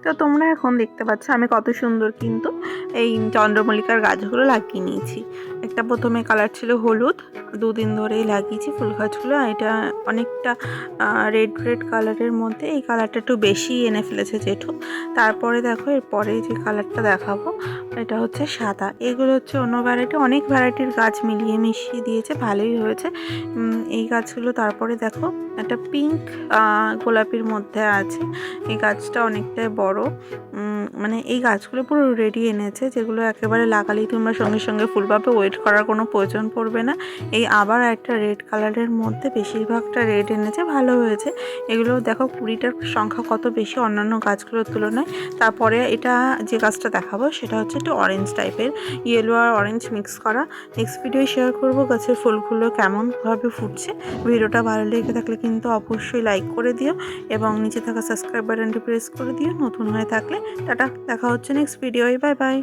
তো তোমরা এখন দেখতে পাচ্ছ আমি কত সুন্দর কিন্তু এই চন্দ্রমল্লিকার গাছগুলো লাগিয়ে নিয়েছি। একটা প্রথমে কালার ছিল হলুদ, দুদিন ধরেই লাগিয়েছি ফুল গাছগুলো। এটা অনেকটা রেড রেড কালারের মধ্যে, এই কালারটা একটু বেশি এনে ফেলেছে জেঠু। তারপরে দেখো এরপরে যে কালারটা দেখাবো এটা হচ্ছে সাদা। এগুলো হচ্ছে অন্য ভ্যারাইটি, অনেক ভ্যারাইটির গাছ মিলিয়ে মিশিয়ে দিয়েছে, ভালোই হয়েছে এই গাছগুলো। তারপরে দেখো একটা পিঙ্ক গোলাপির মধ্যে আছে, এই গাছটা অনেকটাই বড়। মানে এই গাছগুলো পুরো রেডি এনেছে, যেগুলো একেবারে লাগালেই তোমরা সঙ্গে সঙ্গে ফুল পাবে, ওয়েট করার কোনো প্রয়োজন পড়বে না। এই আবার একটা রেড কালারের মধ্যে, বেশিরভাগটা রেড এনেছে, ভালো হয়েছে। এগুলো দেখো কুড়িটার সংখ্যা কত বেশি অন্যান্য গাছগুলোর তুলনায়। তারপরে এটা যে গাছটা দেখাবো সেটা হচ্ছে একটু অরেঞ্জ টাইপের, ইয়েলো আর অরেঞ্জ মিক্স করা। নেক্সট ভিডিও শেয়ার করবো গাছের ফুলগুলো কেমনভাবে ফুটছে। ভিডিওটা ভালো লেগে থাকলে কিন্তু অবশ্যই লাইক করে দিও এবং নিচে থাকা সাবস্ক্রাইব বাটনটি প্রেস করে দিও নতুন হয়ে থাকলে। টাটা, দেখা হচ্ছে নেক্সট ভিডিওয়, বাই বাই।